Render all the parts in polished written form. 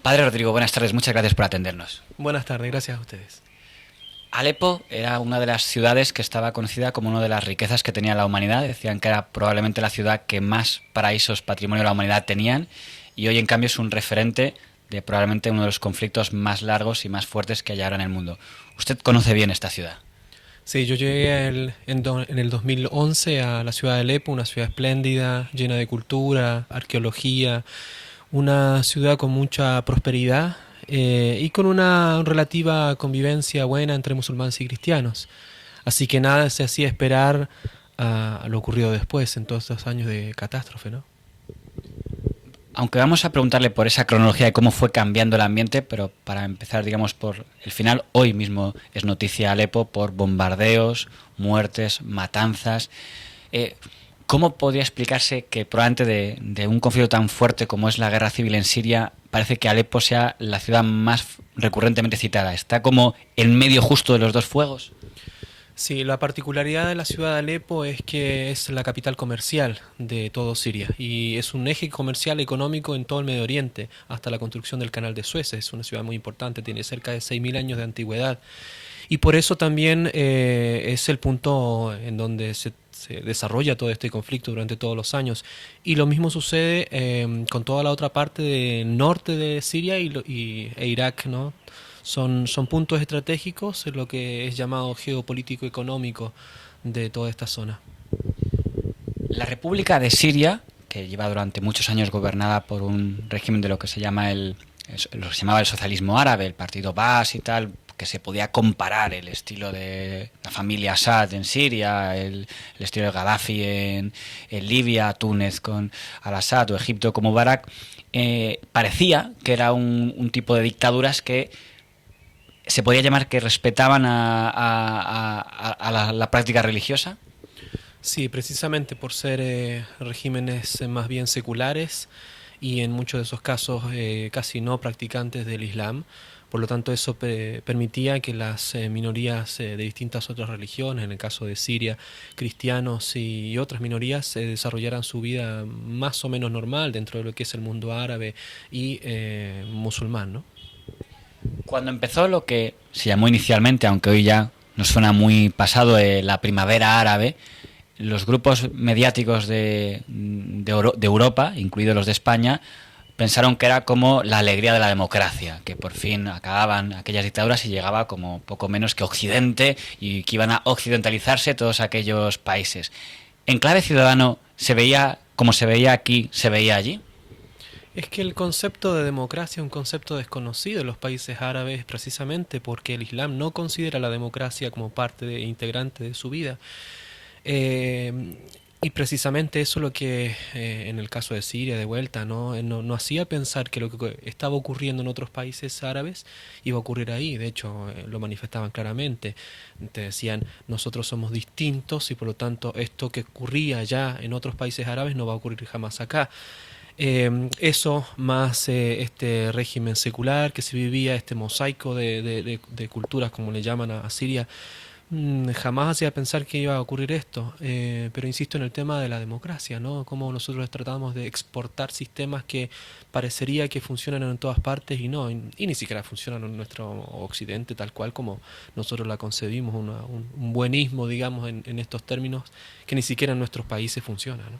Padre Rodrigo, buenas tardes, muchas gracias por atendernos. Buenas tardes, gracias a ustedes. Alepo era una de las ciudades que estaba conocida como una de las riquezas que tenía la humanidad. Decían que era probablemente la ciudad que más paraísos patrimonio de la humanidad tenían, y hoy en cambio es un referente de probablemente uno de los conflictos más largos y más fuertes que hay ahora en el mundo. Usted conoce bien esta ciudad. Sí, yo llegué en el 2011 a la ciudad de Alepo, una ciudad espléndida, llena de cultura, arqueología, una ciudad con mucha prosperidad y con una relativa convivencia buena entre musulmanes y cristianos. Así que nada se hacía esperar a lo ocurrido después, en todos estos años de catástrofe, ¿no? Aunque vamos a preguntarle por esa cronología de cómo fue cambiando el ambiente, pero para empezar, digamos, por el final, hoy mismo es noticia Alepo por bombardeos, muertes, matanzas. ¿Cómo podría explicarse que probablemente de un conflicto tan fuerte como es la guerra civil en Siria, parece que Alepo sea la ciudad más recurrentemente citada? ¿Está como en medio justo de los dos fuegos? Sí, la particularidad de la ciudad de Alepo es que es la capital comercial de todo Siria y es un eje comercial económico en todo el Medio Oriente, hasta la construcción del Canal de Suez. Es una ciudad muy importante, tiene cerca de 6.000 años de antigüedad y por eso también es el punto en donde se desarrolla todo este conflicto durante todos los años. Y lo mismo sucede con toda la otra parte del norte de Siria e Irak, ¿no? Son puntos estratégicos en lo que es llamado geopolítico económico de toda esta zona. La República de Siria, que lleva durante muchos años gobernada por un régimen de lo que se llama lo que se llamaba el socialismo árabe, el partido Baas y tal, que se podía comparar el estilo de la familia Assad en Siria, el estilo de Gaddafi en Libia, Túnez con al-Assad o Egipto como Barak, parecía que era un tipo de dictaduras que se podía llamar que respetaban a la práctica religiosa. Sí, precisamente por ser regímenes más bien seculares y en muchos de esos casos casi no practicantes del Islam. Por lo tanto, eso permitía que las minorías de distintas otras religiones, en el caso de Siria, cristianos y otras minorías, desarrollaran su vida más o menos normal dentro de lo que es el mundo árabe y musulmán, ¿no? Cuando empezó lo que se llamó inicialmente, aunque hoy ya nos suena muy pasado, la primavera árabe, los grupos mediáticos de Europa, incluidos los de España, pensaron que era como la alegría de la democracia, que por fin acababan aquellas dictaduras y llegaba como poco menos que Occidente y que iban a occidentalizarse todos aquellos países. En clave ciudadano, ¿se veía como se veía aquí, se veía allí? Es que el concepto de democracia es un concepto desconocido en los países árabes precisamente porque el Islam no considera la democracia como integrante de su vida. Eh, y precisamente eso es lo que en el caso de Siria, de vuelta, no hacía pensar que lo que estaba ocurriendo en otros países árabes iba a ocurrir ahí. De hecho, lo manifestaban claramente. Te decían, nosotros somos distintos y por lo tanto esto que ocurría ya en otros países árabes no va a ocurrir jamás acá. Eso más este régimen secular que se vivía, este mosaico de culturas, como le llaman a Siria, jamás hacía pensar que iba a ocurrir esto. Pero insisto en el tema de la democracia, ¿no? Cómo nosotros tratamos de exportar sistemas que parecería que funcionan en todas partes y no, y ni siquiera funcionan en nuestro occidente tal cual como nosotros la concebimos, un buenismo, digamos, en estos términos que ni siquiera en nuestros países funciona, ¿no?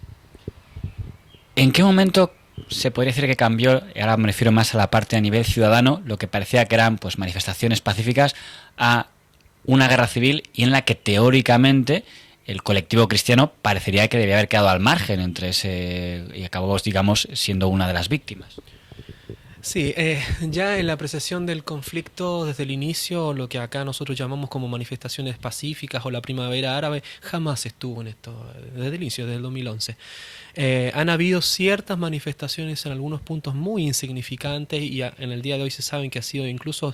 ¿En qué momento se podría decir que cambió, y ahora me refiero más a la parte a nivel ciudadano, lo que parecía que eran pues manifestaciones pacíficas, a una guerra civil y en la que teóricamente el colectivo cristiano parecería que debía haber quedado al margen entre ese y acabó, digamos, siendo una de las víctimas? Sí, ya en la apreciación del conflicto desde el inicio, lo que acá nosotros llamamos como manifestaciones pacíficas o la primavera árabe, jamás estuvo en esto, desde el inicio, desde el 2011. Han habido ciertas manifestaciones en algunos puntos muy insignificantes y en el día de hoy se saben que ha sido incluso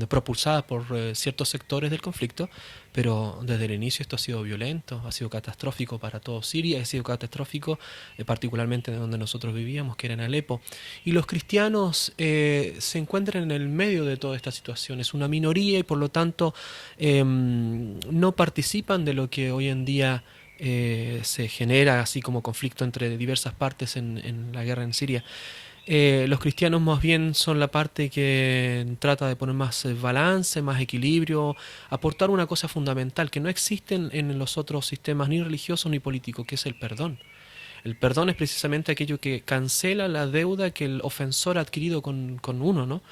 propulsada por ciertos sectores del conflicto, pero desde el inicio esto ha sido violento, ha sido catastrófico para todo Siria, ha sido catastrófico particularmente de donde nosotros vivíamos, que era en Alepo. Y los cristianos se encuentran en el medio de toda esta situación, es una minoría y por lo tanto no participan de lo que hoy en día se genera así como conflicto entre diversas partes en la guerra en Siria. Los cristianos más bien son la parte que trata de poner más balance, más equilibrio, aportar una cosa fundamental que no existe en los otros sistemas ni religiosos ni políticos, que es el perdón. El perdón es precisamente aquello que cancela la deuda que el ofensor ha adquirido con uno, ¿no?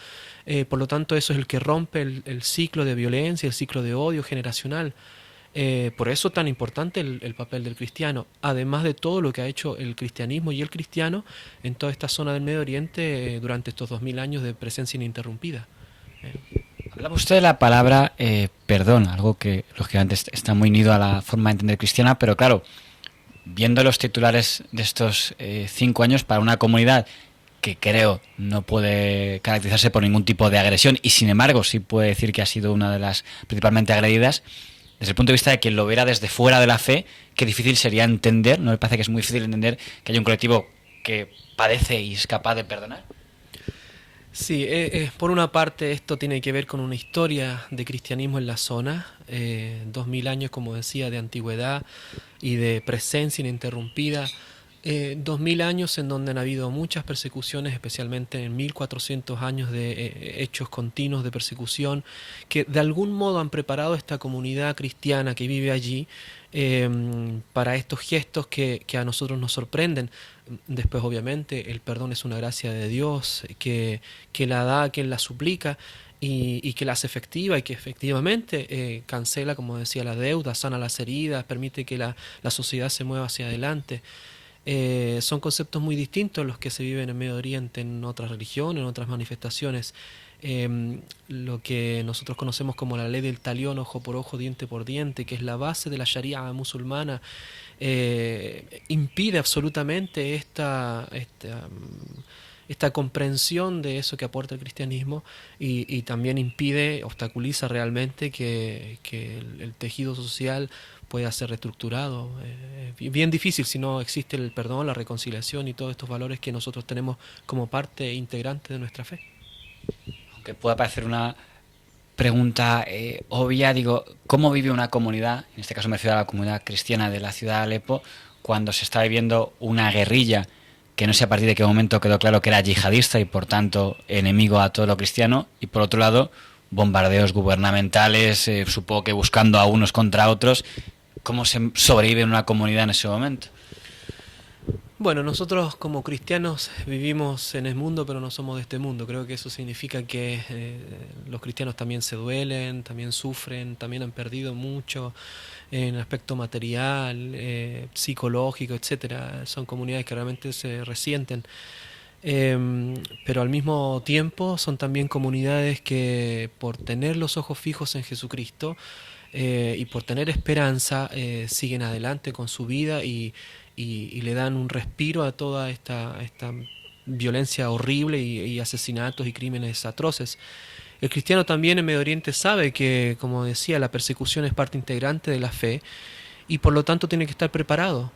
Por lo tanto, eso es el que rompe el ciclo de violencia, el ciclo de odio generacional. Por eso tan importante el papel del cristiano, además de todo lo que ha hecho el cristianismo y el cristiano en toda esta zona del Medio Oriente durante estos 2000 años de presencia ininterrumpida. Hablaba usted de la palabra perdón, algo que lógicamente está muy unido a la forma de entender cristiana, pero claro, viendo los titulares de estos 5 años para una comunidad que creo no puede caracterizarse por ningún tipo de agresión y sin embargo sí puede decir que ha sido una de las principalmente agredidas, desde el punto de vista de quien lo viera desde fuera de la fe, qué difícil sería entender, ¿no le parece que es muy difícil entender que haya un colectivo que padece y es capaz de perdonar? Sí, por una parte esto tiene que ver con una historia de cristianismo en la zona, 2000 años, como decía, de antigüedad y de presencia ininterrumpida, 2000 años en donde han habido muchas persecuciones, especialmente en 1400 años de hechos continuos de persecución, que de algún modo han preparado a esta comunidad cristiana que vive allí para estos gestos que a nosotros nos sorprenden. Después, obviamente, el perdón es una gracia de Dios que la da a quien la suplica y que la hace efectiva y que efectivamente cancela, como decía, la deuda, sana las heridas, permite que la sociedad se mueva hacia adelante. Son conceptos muy distintos los que se viven en Medio Oriente, en otras religiones, en otras manifestaciones. Lo que nosotros conocemos como la ley del talión, ojo por ojo, diente por diente, que es la base de la sharia musulmana, impide absolutamente esta comprensión de eso que aporta el cristianismo y también impide, obstaculiza realmente que el tejido social pueda ser reestructurado. Bien difícil si no existe el perdón, la reconciliación y todos estos valores que nosotros tenemos como parte integrante de nuestra fe. Aunque pueda parecer una pregunta obvia, digo, ¿cómo vive una comunidad, en este caso me refiero a la comunidad cristiana de la ciudad de Alepo, cuando se está viviendo una guerrilla que no sé a partir de qué momento quedó claro que era yihadista y por tanto enemigo a todo lo cristiano, y por otro lado bombardeos gubernamentales, supongo que buscando a unos contra otros? ¿Cómo se sobrevive en una comunidad en ese momento? Bueno, nosotros como cristianos vivimos en el mundo, pero no somos de este mundo. Creo que eso significa que los cristianos también se duelen, también sufren, también han perdido mucho en aspecto material, psicológico, etcétera. Son comunidades que realmente se resienten. Pero al mismo tiempo son también comunidades que por tener los ojos fijos en Jesucristo y por tener esperanza siguen adelante con su vida y le dan un respiro a toda esta violencia horrible y asesinatos y crímenes atroces. El cristiano también en Medio Oriente sabe que, como decía, la persecución es parte integrante de la fe y por lo tanto tiene que estar preparado.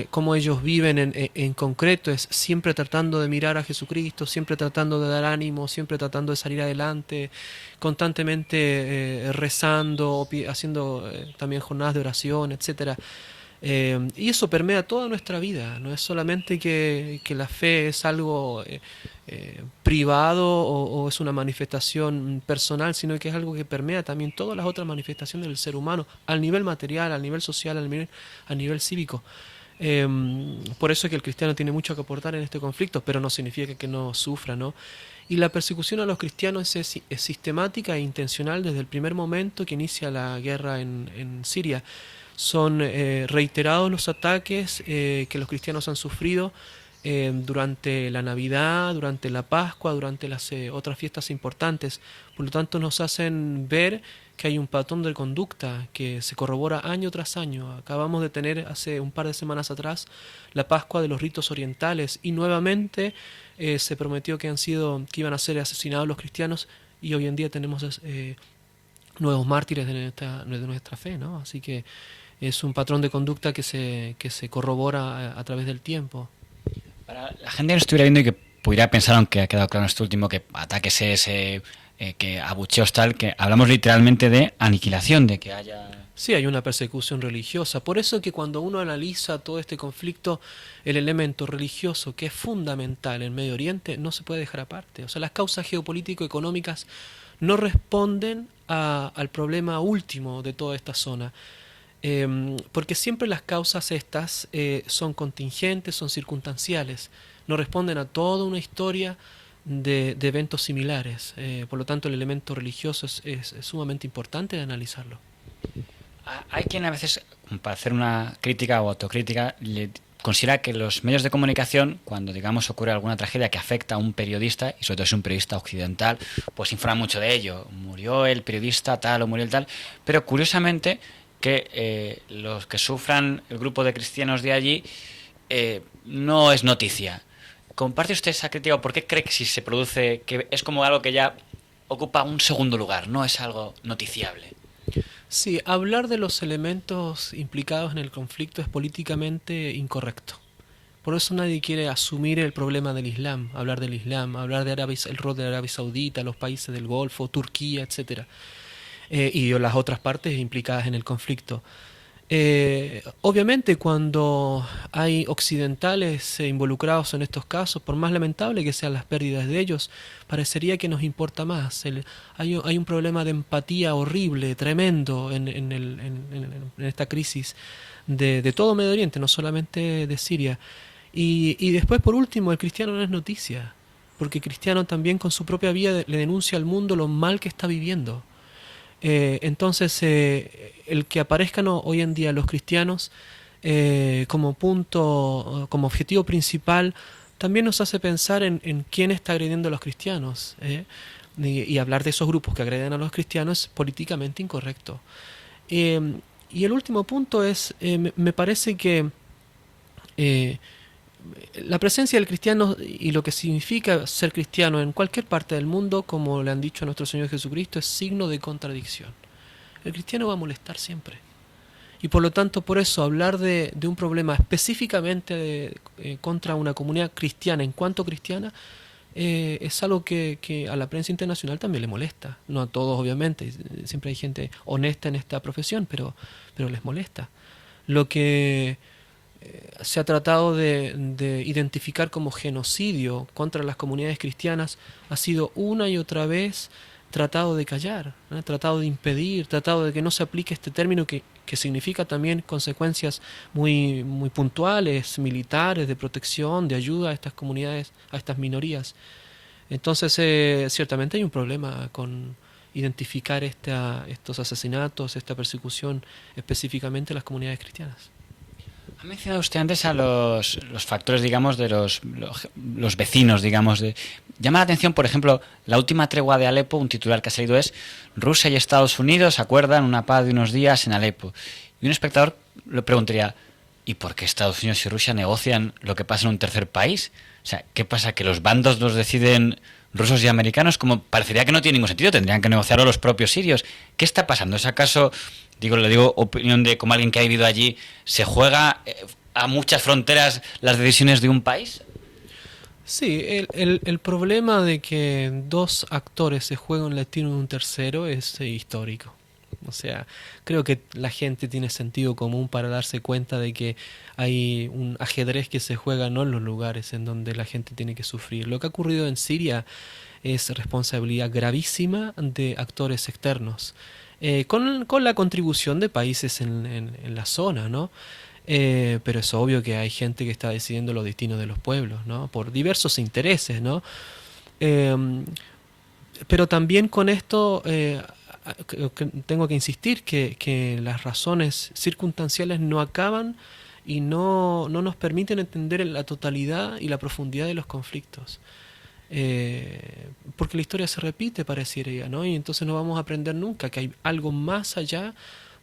Cómo ellos viven en concreto es siempre tratando de mirar a Jesucristo, siempre tratando de dar ánimo, siempre tratando de salir adelante, constantemente rezando, haciendo también jornadas de oración, etcétera. Y eso permea toda nuestra vida. No es solamente que la fe es algo privado o es una manifestación personal, sino que es algo que permea también todas las otras manifestaciones del ser humano, al nivel material, al nivel social, al nivel cívico. Por eso es que el cristiano tiene mucho que aportar en este conflicto, pero no significa que no sufra, ¿no? Y la persecución a los cristianos es sistemática e intencional desde el primer momento que inicia la guerra en Siria. Son reiterados los ataques que los cristianos han sufrido durante la Navidad, durante la Pascua, durante las otras fiestas importantes. Por lo tanto, nos hacen ver que hay un patrón de conducta que se corrobora año tras año. Acabamos de tener hace un par de semanas atrás la Pascua de los ritos orientales y nuevamente se prometió que iban a ser asesinados los cristianos y hoy en día tenemos nuevos mártires de nuestra fe, ¿no? Así que es un patrón de conducta que se corrobora a través del tiempo. Para la gente que nos estuviera viendo y que pudiera pensar, aunque ha quedado claro en esto último, que ataques es que abucheos tal, que hablamos literalmente de aniquilación, de que haya... Sí, hay una persecución religiosa. Por eso que cuando uno analiza todo este conflicto, el elemento religioso, que es fundamental en Medio Oriente, no se puede dejar aparte. O sea, las causas geopolítico-económicas no responden al problema último de toda esta zona. Porque siempre las causas estas son contingentes, son circunstanciales, no responden a toda una historia de eventos similares. Por lo tanto, el elemento religioso es sumamente importante de analizarlo. Hay quien a veces, para hacer una crítica o autocrítica, le considera que los medios de comunicación, cuando digamos ocurre alguna tragedia que afecta a un periodista, y sobre todo si es un periodista occidental, pues informan mucho de ello. Murió el periodista tal o murió el tal. Pero curiosamente que los que sufran el grupo de cristianos de allí no es noticia. ¿Comparte usted esa crítica o por qué cree que si se produce, que es como algo que ya ocupa un segundo lugar, no es algo noticiable? Sí, hablar de los elementos implicados en el conflicto es políticamente incorrecto. Por eso nadie quiere asumir el problema del Islam, hablar de el rol de Arabia Saudita, los países del Golfo, Turquía, etcétera, y las otras partes implicadas en el conflicto. Obviamente cuando hay occidentales involucrados en estos casos, por más lamentable que sean las pérdidas de ellos, parecería que nos importa más. Hay un problema de empatía horrible, tremendo en esta crisis de todo Medio Oriente, no solamente de Siria. Y después, por último, el cristiano no es noticia, porque el cristiano también con su propia vida le denuncia al mundo lo mal que está viviendo. Entonces, el que aparezcan hoy en día los cristianos como punto, como objetivo principal, también nos hace pensar en quién está agrediendo a los cristianos. Y hablar de esos grupos que agreden a los cristianos es políticamente incorrecto. Y el último punto es, me parece que la presencia del cristiano y lo que significa ser cristiano en cualquier parte del mundo, como le han dicho a nuestro Señor Jesucristo, es signo de contradicción. El cristiano va a molestar siempre. Y por lo tanto, por eso, hablar de un problema específicamente contra una comunidad cristiana en cuanto cristiana, es algo que a la prensa internacional también le molesta. No a todos, obviamente. Siempre hay gente honesta en esta profesión, pero les molesta. Lo que se ha tratado de identificar como genocidio contra las comunidades cristianas ha sido una y otra vez tratado de callar, tratado de impedir, tratado de que no se aplique este término que significa también consecuencias muy puntuales, militares, de protección, de ayuda a estas comunidades, a estas minorías. Entonces, ciertamente hay un problema con identificar estos asesinatos, esta persecución, específicamente a las comunidades cristianas. Ha mencionado usted antes a los factores, digamos, de los vecinos, digamos. Llama la atención, por ejemplo, la última tregua de Alepo, un titular que ha salido es: Rusia y Estados Unidos acuerdan una paz de unos días en Alepo. Y un espectador le preguntaría: ¿y por qué Estados Unidos y Rusia negocian lo que pasa en un tercer país? O sea, ¿qué pasa? ¿Que los bandos los deciden rusos y americanos? Como parecería que no tiene ningún sentido, tendrían que negociarlo los propios sirios. ¿Qué está pasando? ¿Es acaso, le digo opinión de como alguien que ha vivido allí, se juega a muchas fronteras las decisiones de un país? Sí, el problema de que dos actores se jueguen el destino de un tercero es histórico. O sea, creo que la gente tiene sentido común para darse cuenta de que hay un ajedrez que se juega no en los lugares en donde la gente tiene que sufrir. Lo que ha ocurrido en Siria es responsabilidad gravísima de actores externos, con la contribución de países en la zona, ¿no? Pero es obvio que hay gente que está decidiendo los destinos de los pueblos, ¿no? Por diversos intereses, ¿no? Pero también con esto tengo que insistir que las razones circunstanciales no acaban y no nos permiten entender la totalidad y la profundidad de los conflictos. Porque la historia se repite, pareciera, ¿no? Y entonces no vamos a aprender nunca que hay algo más allá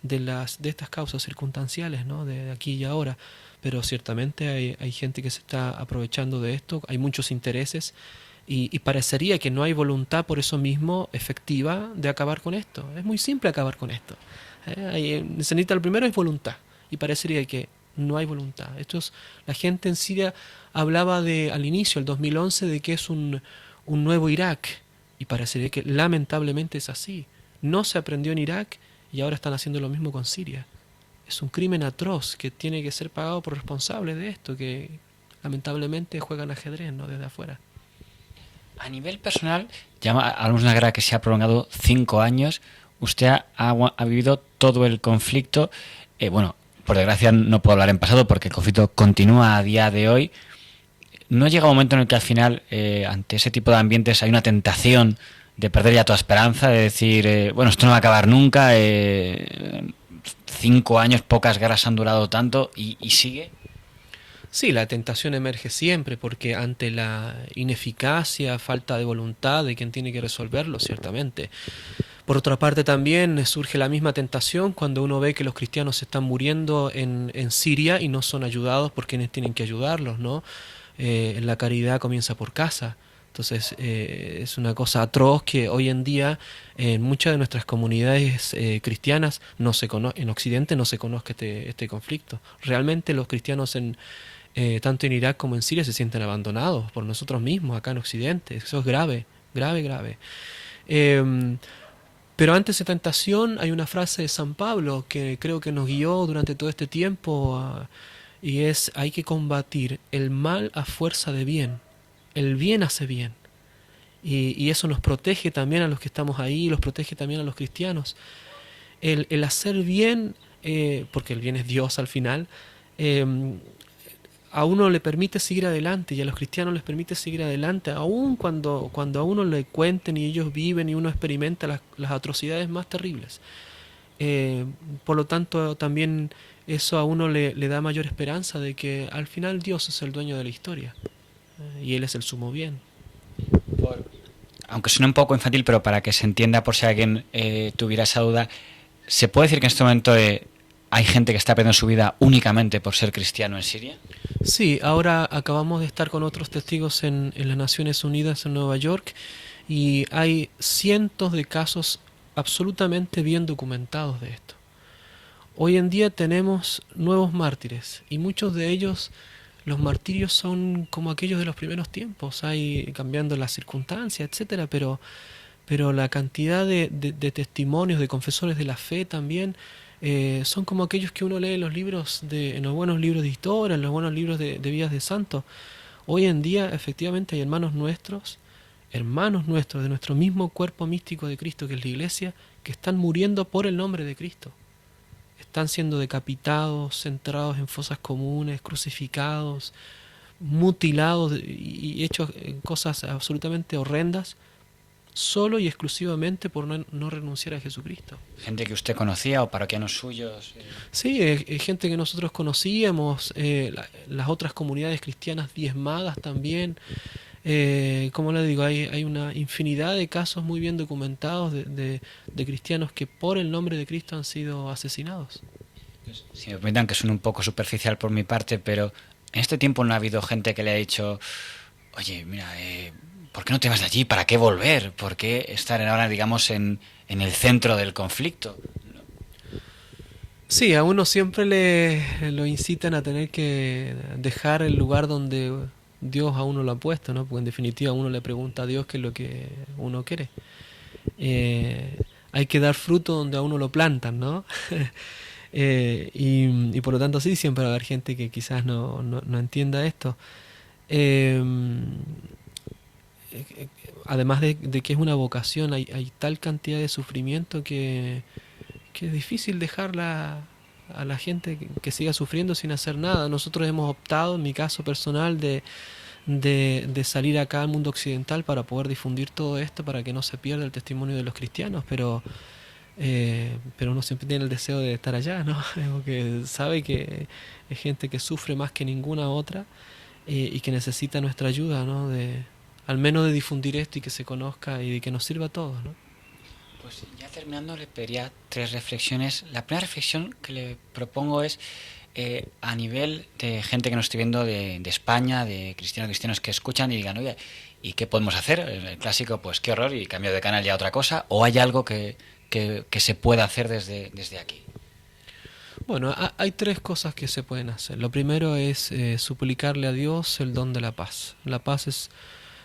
de estas causas circunstanciales, ¿no? De aquí y ahora. Pero ciertamente hay gente que se está aprovechando de esto, hay muchos intereses y parecería que no hay voluntad por eso mismo efectiva de acabar con esto. Es muy simple acabar con esto. Se necesita, lo primero es voluntad y parecería que no hay voluntad. La gente en Siria hablaba al inicio, el 2011, de que es un nuevo Irak. Y parecería que lamentablemente es así. No se aprendió en Irak y ahora están haciendo lo mismo con Siria. Es un crimen atroz que tiene que ser pagado por responsables de esto, que lamentablemente juegan ajedrez, ¿no? Desde afuera. A nivel personal, ya hablamos de una guerra que se ha prolongado 5 años. Usted ha vivido todo el conflicto. Bueno, por desgracia no puedo hablar en pasado porque el conflicto continúa a día de hoy. ¿No llega un momento en el que al final, ante ese tipo de ambientes, hay una tentación de perder ya toda esperanza, de decir, bueno, esto no va a acabar nunca, 5 años, pocas guerras han durado tanto y sigue? Sí, la tentación emerge siempre porque ante la ineficacia, falta de voluntad de quien tiene que resolverlo, ciertamente. Por otra parte también surge la misma tentación cuando uno ve que los cristianos están muriendo en Siria y no son ayudados por quienes tienen que ayudarlos, ¿no? La caridad comienza por casa. Entonces es una cosa atroz que hoy en día en muchas de nuestras comunidades cristianas en Occidente no se conozca este conflicto. Realmente los cristianos tanto en Irak como en Siria se sienten abandonados por nosotros mismos acá en Occidente. Eso es grave, grave, grave. Pero ante esa tentación hay una frase de San Pablo que creo que nos guió durante todo este tiempo y es: hay que combatir el mal a fuerza de bien. El bien hace bien. Y eso nos protege también a los que estamos ahí, los protege también a los cristianos. El hacer bien, porque el bien es Dios al final, a uno le permite seguir adelante y a los cristianos les permite seguir adelante, aun cuando a uno le cuenten y ellos viven y uno experimenta las atrocidades más terribles. Por lo tanto, también eso a uno le da mayor esperanza de que al final Dios es el dueño de la historia y Él es el sumo bien. Aunque suene un poco infantil, pero para que se entienda por si alguien tuviera esa duda, ¿se puede decir que en este momento hay gente que está perdiendo su vida únicamente por ser cristiano en Siria? Sí, ahora acabamos de estar con otros testigos en las Naciones Unidas en Nueva York y hay cientos de casos absolutamente bien documentados de esto. Hoy en día tenemos nuevos mártires y muchos de ellos, los martirios son como aquellos de los primeros tiempos, hay cambiando las circunstancias, etcétera, pero la cantidad de testimonios de confesores de la fe también son como aquellos que uno lee en los libros en los buenos libros de historia, en los buenos libros de vidas de santos. Hoy en día efectivamente hay hermanos nuestros de nuestro mismo cuerpo místico de Cristo que es la Iglesia, que están muriendo por el nombre de Cristo. Están siendo decapitados, enterrados en fosas comunes, crucificados, mutilados y hechos cosas absolutamente horrendas, solo y exclusivamente por no renunciar a Jesucristo. ¿Gente que usted conocía o parroquianos suyos? Sí, gente que nosotros conocíamos, las otras comunidades cristianas diezmadas también. Como le digo, hay una infinidad de casos muy bien documentados de cristianos que por el nombre de Cristo han sido asesinados. Si me permitan que suene un poco superficial por mi parte, pero en este tiempo no ha habido gente que le ha dicho: oye, mira, ¿por qué no te vas de allí? ¿Para qué volver? ¿Por qué estar ahora, digamos, en el centro del conflicto? Sí, a uno siempre lo incitan a tener que dejar el lugar donde Dios a uno lo ha puesto, ¿no? Porque en definitiva uno le pregunta a Dios qué es lo que uno quiere. Hay que dar fruto donde a uno lo plantan, ¿no? Y por lo tanto sí, siempre va a haber gente que quizás no entienda esto. Además de que es una vocación, hay tal cantidad de sufrimiento que es difícil dejarla a la gente que siga sufriendo sin hacer nada. Nosotros hemos optado, en mi caso personal, de salir acá al mundo occidental para poder difundir todo esto, para que no se pierda el testimonio de los cristianos, pero uno siempre tiene el deseo de estar allá, ¿no? Porque sabe que es gente que sufre más que ninguna otra y que necesita nuestra ayuda, ¿no? Al menos de difundir esto y que se conozca y de que nos sirva a todos, ¿no? Pues ya terminando, le pediría 3 reflexiones. La primera reflexión que le propongo es a nivel de gente que nos esté viendo de España, de cristianos que escuchan y digan: oye, ¿y qué podemos hacer? El clásico, pues qué horror, y cambio de canal ya a otra cosa. ¿O hay algo que se pueda hacer desde aquí? Bueno, hay 3 cosas que se pueden hacer. Lo primero es suplicarle a Dios el don de la paz. La paz es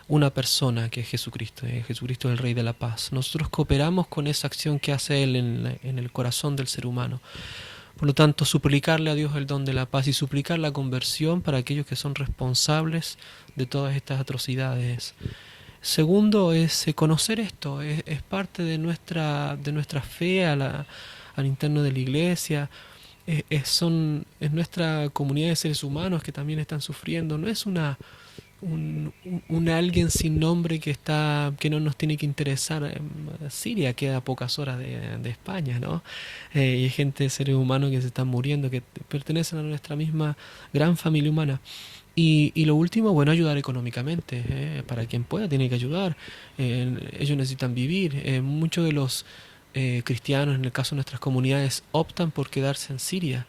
una persona que es Jesucristo. Jesucristo es el Rey de la Paz. Nosotros cooperamos con esa acción que hace Él en el corazón del ser humano. Por lo tanto, suplicarle a Dios el don de la paz y suplicar la conversión para aquellos que son responsables de todas estas atrocidades. Segundo es conocer esto, es parte de nuestra fe al interno de la iglesia. Es nuestra comunidad de seres humanos que también están sufriendo. No es un alguien sin nombre que no nos tiene que interesar. Siria queda a pocas horas de España, ¿no? Y hay gente, seres humanos que se están muriendo, que pertenecen a nuestra misma gran familia humana. Y lo último, bueno, ayudar económicamente. Para quien pueda, tiene que ayudar. Ellos necesitan vivir. Muchos de los cristianos, en el caso de nuestras comunidades, optan por quedarse en Siria.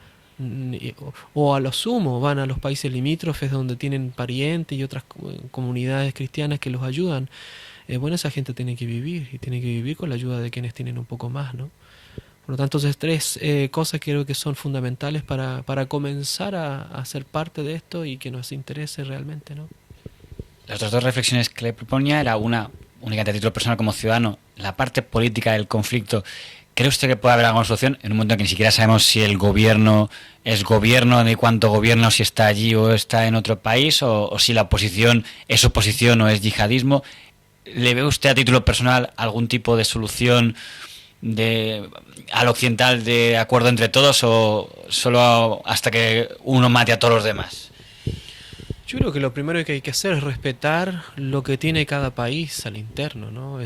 O a lo sumo van a los países limítrofes donde tienen parientes y otras comunidades cristianas que los ayudan. Bueno, esa gente tiene que vivir y tiene que vivir con la ayuda de quienes tienen un poco más, ¿no? Por lo tanto, esas tres cosas creo que son fundamentales para comenzar a ser parte de esto y que nos interese realmente, ¿no? Las otras dos reflexiones que le proponía era una, únicamente a título personal como ciudadano, la parte política del conflicto. ¿Cree usted que puede haber alguna solución en un momento en que ni siquiera sabemos si el gobierno es gobierno, ni cuánto gobierno, si está allí o está en otro país, o si la oposición es oposición o es yihadismo? ¿Le ve usted a título personal algún tipo de solución al occidental de acuerdo entre todos, o solo hasta que uno mate a todos los demás? Yo creo que lo primero que hay que hacer es respetar lo que tiene cada país al interno, ¿no?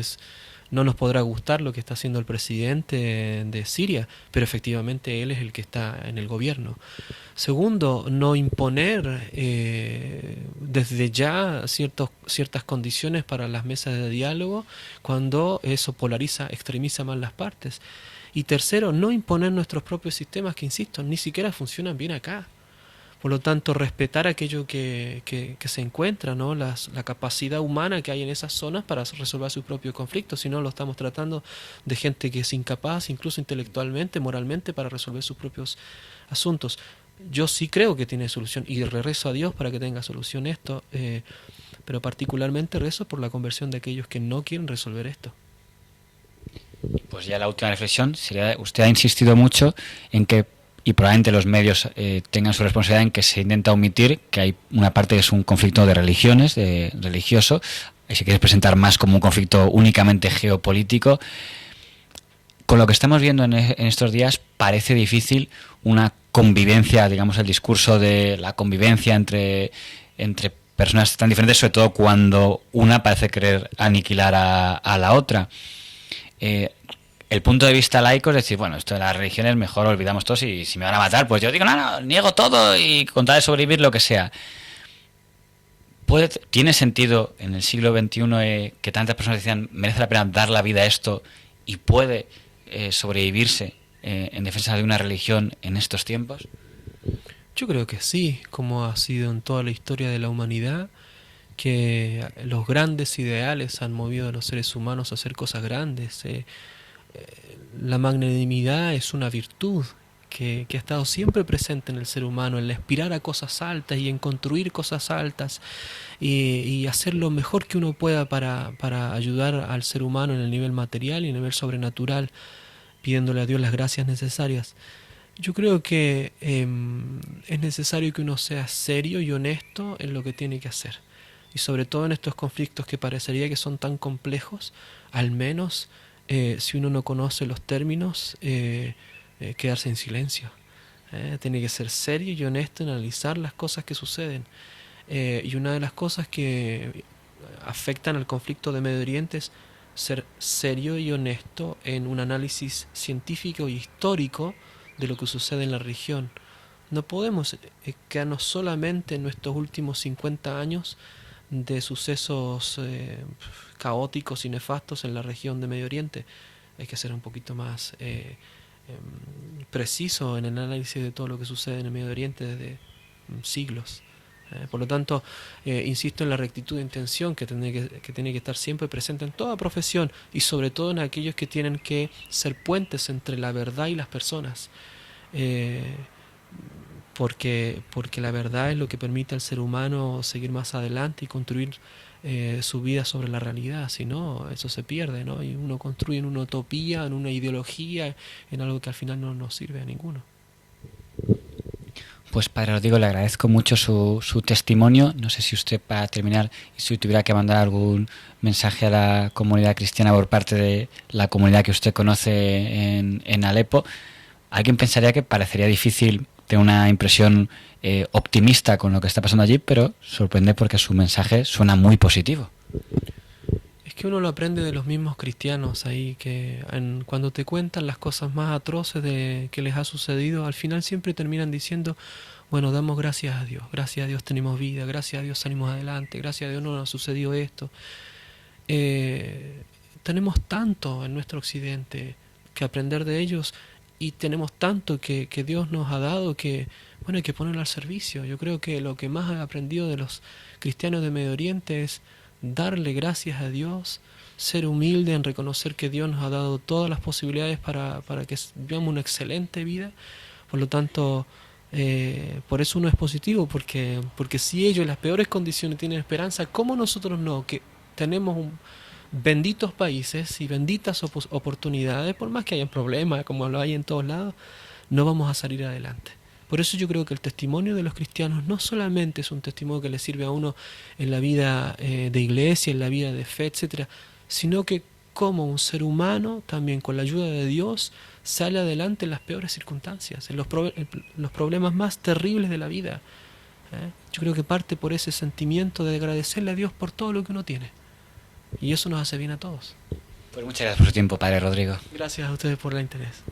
No nos podrá gustar lo que está haciendo el presidente de Siria, pero efectivamente él es el que está en el gobierno. Segundo, no imponer desde ya ciertas condiciones para las mesas de diálogo cuando eso polariza, extremiza más las partes. Y tercero, no imponer nuestros propios sistemas que, insisto, ni siquiera funcionan bien acá. Por lo tanto, respetar aquello que se encuentra, ¿no? La capacidad humana que hay en esas zonas para resolver sus propios conflictos. Si no, lo estamos tratando de gente que es incapaz, incluso intelectualmente, moralmente, para resolver sus propios asuntos. Yo sí creo que tiene solución y rezo a Dios para que tenga solución esto, pero particularmente rezo por la conversión de aquellos que no quieren resolver esto. Pues ya la última reflexión sería, usted ha insistido mucho en que, y probablemente los medios tengan su responsabilidad en que se intenta omitir que hay una parte que es un conflicto de religiones, religioso, y se quiere presentar más como un conflicto únicamente geopolítico. Con lo que estamos viendo en estos días, parece difícil una convivencia, digamos, el discurso de la convivencia entre personas tan diferentes, sobre todo cuando una parece querer aniquilar a la otra. El punto de vista laico es decir, bueno, esto de las religiones mejor olvidamos todos, y si me van a matar, pues yo digo, no, niego todo y con tal de sobrevivir lo que sea. ¿Tiene sentido en el siglo XXI que tantas personas decían merece la pena dar la vida a esto y puede sobrevivirse en defensa de una religión en estos tiempos? Yo creo que sí, como ha sido en toda la historia de la humanidad, que los grandes ideales han movido a los seres humanos a hacer cosas grandes. La magnanimidad es una virtud que ha estado siempre presente en el ser humano, en aspirar a cosas altas y en construir cosas altas y hacer lo mejor que uno pueda para ayudar al ser humano en el nivel material y en el nivel sobrenatural, pidiéndole a Dios las gracias necesarias. Yo creo que es necesario que uno sea serio y honesto en lo que tiene que hacer. Y sobre todo en estos conflictos que parecería que son tan complejos, al menos si uno no conoce los términos, quedarse en silencio. Tiene que ser serio y honesto en analizar las cosas que suceden. Y una de las cosas que afectan al conflicto de Medio Oriente es ser serio y honesto en un análisis científico y histórico de lo que sucede en la región. No podemos quedarnos solamente en nuestros últimos 50 años de sucesos caóticos y nefastos en la región de Medio Oriente. Hay que ser un poquito más preciso en el análisis de todo lo que sucede en el Medio Oriente desde siglos. Por lo tanto, insisto en la rectitud de intención que tiene que estar siempre presente en toda profesión y sobre todo en aquellos que tienen que ser puentes entre la verdad y las personas. porque la verdad es lo que permite al ser humano seguir más adelante y construir su vida sobre la realidad. Si no, eso se pierde, ¿no? Y uno construye en una utopía, en una ideología, en algo que al final no nos sirve a ninguno. Pues Padre Rodrigo, le agradezco mucho su testimonio. No sé si usted, para terminar, si tuviera que mandar algún mensaje a la comunidad cristiana por parte de la comunidad que usted conoce en Alepo. Alguien pensaría que parecería difícil tener una impresión optimista con lo que está pasando allí, pero sorprende porque su mensaje suena muy positivo. Es que uno lo aprende de los mismos cristianos ahí, que cuando te cuentan las cosas más atroces que les ha sucedido, al final siempre terminan diciendo, bueno, damos gracias a Dios tenemos vida, gracias a Dios salimos adelante, gracias a Dios no nos sucedió esto. Tenemos tanto en nuestro occidente que aprender de ellos, y tenemos tanto que Dios nos ha dado que, bueno, hay que ponerlo al servicio. Yo creo que lo que más he aprendido de los cristianos de Medio Oriente es darle gracias a Dios, ser humilde en reconocer que Dios nos ha dado todas las posibilidades para que vivamos una excelente vida. Por lo tanto, por eso uno es positivo, porque si ellos en las peores condiciones tienen esperanza, ¿cómo nosotros no? Que tenemos benditos países y benditas oportunidades, por más que hayan problemas, como lo hay en todos lados, no vamos a salir adelante. Por eso yo creo que el testimonio de los cristianos no solamente es un testimonio que le sirve a uno en la vida de iglesia, en la vida de fe, etcétera, sino que como un ser humano, también con la ayuda de Dios, sale adelante en las peores circunstancias, en los problemas más terribles de la vida. Yo creo que parte por ese sentimiento de agradecerle a Dios por todo lo que uno tiene. Y eso nos hace bien a todos. Pues muchas gracias por su tiempo, Padre Rodrigo. Gracias a ustedes por el interés.